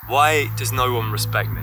Why does no one respect me?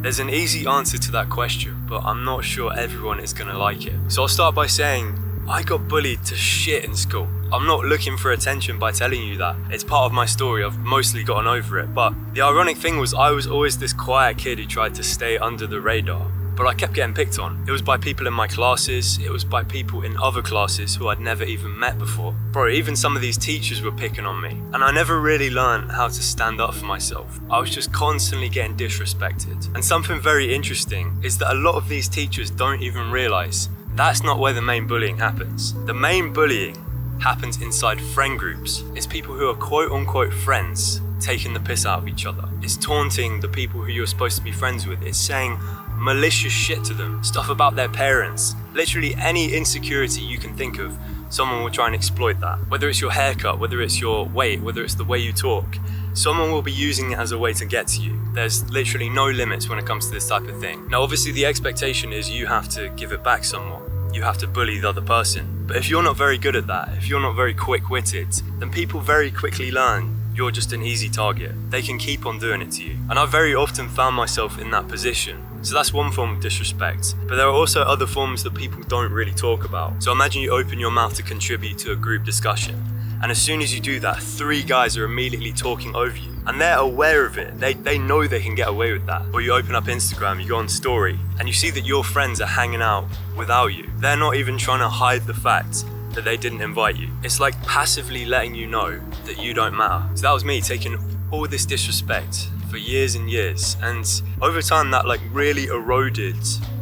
There's an easy answer to that question, but I'm not sure everyone is gonna like it. So I'll start by saying, I got bullied to shit in school. I'm not looking for attention by telling you that. It's part of my story, I've mostly gotten over it. But the ironic thing was I was always this quiet kid who tried to stay under the radar. But I kept getting picked on. It was by people in my classes, it was by people in other classes who I'd never even met before. Bro, even some of these teachers were picking on me. And I never really learned how to stand up for myself. I was just constantly getting disrespected. And something very interesting is that a lot of these teachers don't even realize that's not where the main bullying happens. The main bullying happens inside friend groups. It's people who are quote unquote friends taking the piss out of each other. It's taunting the people who you're supposed to be friends with. It's saying malicious shit to them, stuff about their parents. Literally any insecurity you can think of, someone will try and exploit that. Whether it's your haircut, whether it's your weight, whether it's the way you talk, someone will be using it as a way to get to you. There's literally no limits when it comes to this type of thing. Now obviously the expectation is you have to give it back somewhat. You have to bully the other person. But if you're not very good at that, if you're not very quick-witted, then people very quickly learn you're just an easy target. They can keep on doing it to you. And I've very often found myself in that position. So that's one form of disrespect. But there are also other forms that people don't really talk about. So imagine you open your mouth to contribute to a group discussion. And as soon as you do that, 3 guys are immediately talking over you. And they're aware of it. They know they can get away with that. Or you open up Instagram, you go on story, and you see that your friends are hanging out without you. They're not even trying to hide the fact that they didn't invite you. It's like passively letting you know that you don't matter. So that was me taking all this disrespect for years and years. And over time that like really eroded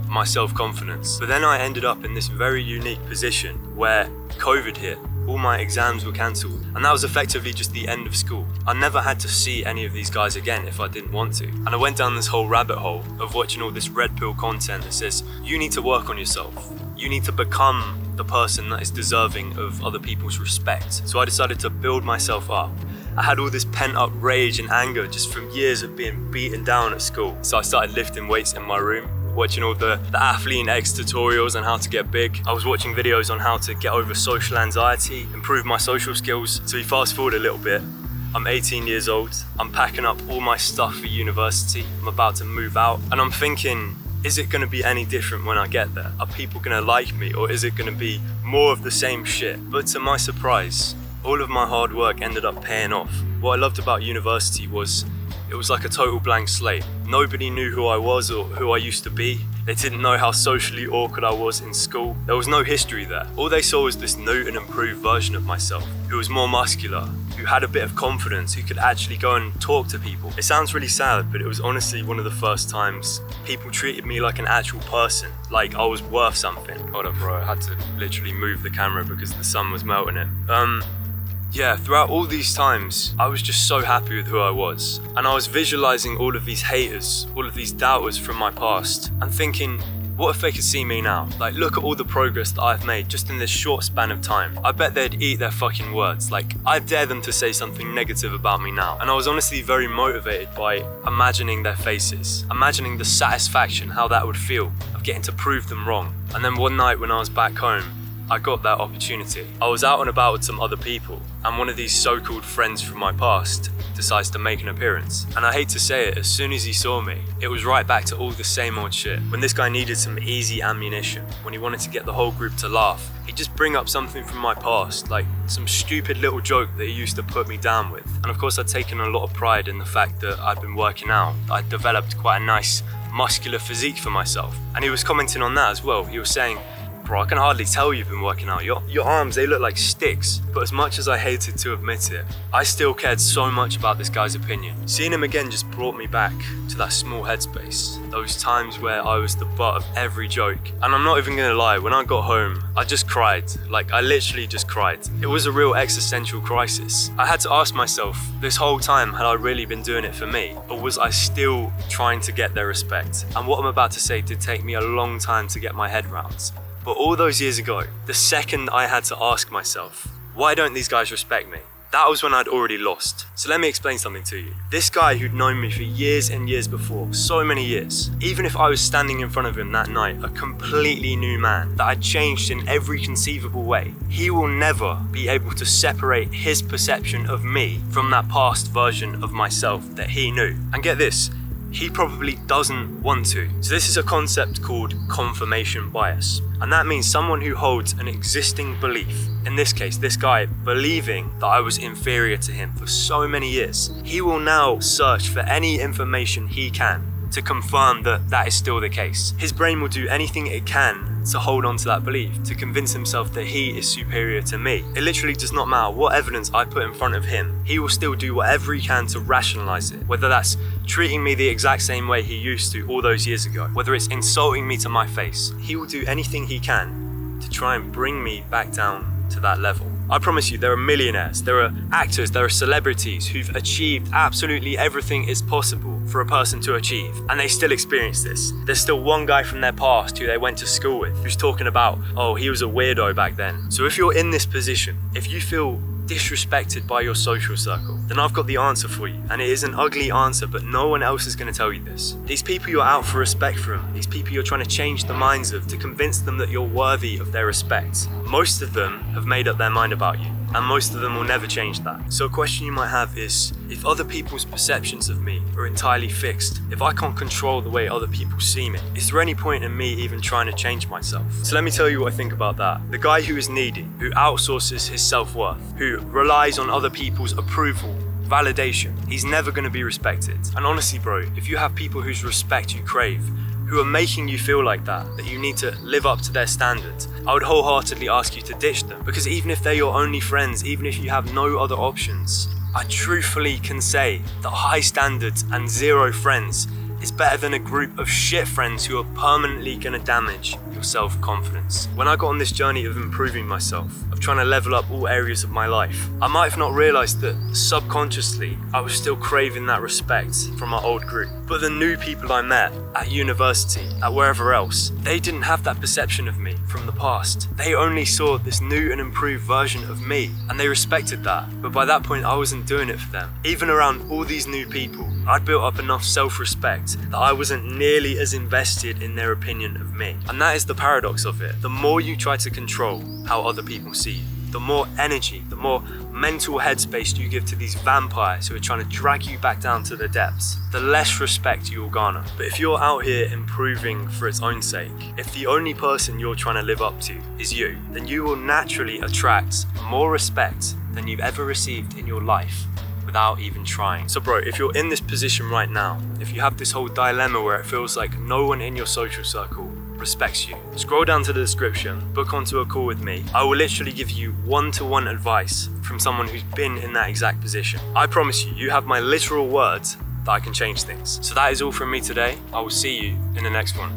my self-confidence. But then I ended up in this very unique position where COVID hit. All my exams were cancelled. And that was effectively just the end of school. I never had to see any of these guys again if I didn't want to. And I went down this whole rabbit hole of watching all this red pill content that says, you need to work on yourself. You need to become the person that is deserving of other people's respect. So I decided to build myself up. I had all this pent up rage and anger just from years of being beaten down at school. So I started lifting weights in my room, watching all the Athlean X tutorials on how to get big. I was watching videos on how to get over social anxiety, improve my social skills. So you fast forward a little bit, I'm 18 years old, I'm packing up all my stuff for university, I'm about to move out, and I'm thinking, is it gonna be any different when I get there? Are people gonna like me, or is it gonna be more of the same shit? But to my surprise, all of my hard work ended up paying off. What I loved about university was it was like a total blank slate. Nobody knew who I was or who I used to be. They didn't know how socially awkward I was in school. There was no history there. All they saw was this new and improved version of myself, who was more muscular, who had a bit of confidence, who could actually go and talk to people. It sounds really sad, but it was honestly one of the first times people treated me like an actual person, like I was worth something. Hold up, bro, I had to literally move the camera because the sun was melting it. Yeah, throughout all these times, I was just so happy with who I was. And I was visualizing all of these haters, all of these doubters from my past, and thinking, what if they could see me now? Like, look at all the progress that I've made just in this short span of time. I bet they'd eat their fucking words. Like, I dare them to say something negative about me now. And I was honestly very motivated by imagining their faces, imagining the satisfaction, how that would feel, of getting to prove them wrong. And then one night when I was back home, I got that opportunity. I was out and about with some other people, and one of these so-called friends from my past decides to make an appearance. And I hate to say it, as soon as he saw me, it was right back to all the same old shit. When this guy needed some easy ammunition, when he wanted to get the whole group to laugh, he'd just bring up something from my past, like some stupid little joke that he used to put me down with. And of course I'd taken a lot of pride in the fact that I'd been working out. I'd developed quite a nice muscular physique for myself. And he was commenting on that as well. He was saying, bro, I can hardly tell you've been working out. Your arms, they look like sticks. But as much as I hated to admit it, I still cared so much about this guy's opinion. Seeing him again just brought me back to that small headspace. Those times where I was the butt of every joke. And I'm not even gonna lie, when I got home, I just cried. Like, I literally just cried. It was a real existential crisis. I had to ask myself, this whole time, had I really been doing it for me? Or was I still trying to get their respect? And what I'm about to say did take me a long time to get my head round. But all those years ago, the second I had to ask myself, why don't these guys respect me? that was when I'd already lost. So let me explain something to you. This guy who'd known me for years and years before, so many years, even if I was standing in front of him that night, a completely new man that I'd changed in every conceivable way, he will never be able to separate his perception of me from that past version of myself that he knew. And get this, he probably doesn't want to. So this is a concept called confirmation bias. And that means someone who holds an existing belief, in this case, this guy believing that I was inferior to him for so many years, he will now search for any information he can to confirm that that is still the case. His brain will do anything it can to hold on to that belief, to convince himself that he is superior to me. It literally does not matter what evidence I put in front of him, he will still do whatever he can to rationalize it. Whether that's treating me the exact same way he used to all those years ago, whether it's insulting me to my face, he will do anything he can to try and bring me back down to that level. I promise you, there are millionaires, there are actors, there are celebrities who've achieved absolutely everything is possible for a person to achieve, and they still experience this. There's still one guy from their past who they went to school with who's talking about, oh, he was a weirdo back then. So if you're in this position, if you feel disrespected by your social circle, then I've got the answer for you. And it is an ugly answer, but no one else is going to tell you this. These people you're out for respect from, these people you're trying to change the minds of to convince them that you're worthy of their respect, most of them have made up their mind about you, and most of them will never change that. So a question you might have is, if other people's perceptions of me are entirely fixed, if I can't control the way other people see me, is there any point in me even trying to change myself? So let me tell you what I think about that. The guy who is needy, who outsources his self-worth, who relies on other people's approval, validation, he's never going to be respected. And honestly, bro, if you have people whose respect you crave, who are making you feel like that you need to live up to their standards, I would wholeheartedly ask you to ditch them. Because even if they're your only friends, even if you have no other options, I truthfully can say that high standards and zero friends is better than a group of shit friends who are permanently gonna damage your self-confidence. When I got on this journey of improving myself, of trying to level up all areas of my life, I might have not realized that subconsciously I was still craving that respect from my old group. But the new people I met at university, at wherever else, they didn't have that perception of me from the past. They only saw this new and improved version of me, and they respected that. But by that point, I wasn't doing it for them. Even around all these new people, I'd built up enough self-respect that I wasn't nearly as invested in their opinion of me. And that is the paradox of it. The more you try to control how other people see you, the more energy, the more mental headspace you give to these vampires who are trying to drag you back down to the depths, the less respect you will garner. But if you're out here improving for its own sake, if the only person you're trying to live up to is you, then you will naturally attract more respect than you've ever received in your life without even trying. So bro, if you're in this position right now, if you have this whole dilemma where it feels like no one in your social circle respects you, scroll down to the description, book onto a call with me. I will literally give you one-to-one advice from someone who's been in that exact position. I promise you, you have my literal words that I can change things. So that is all from me today. I will see you in the next one.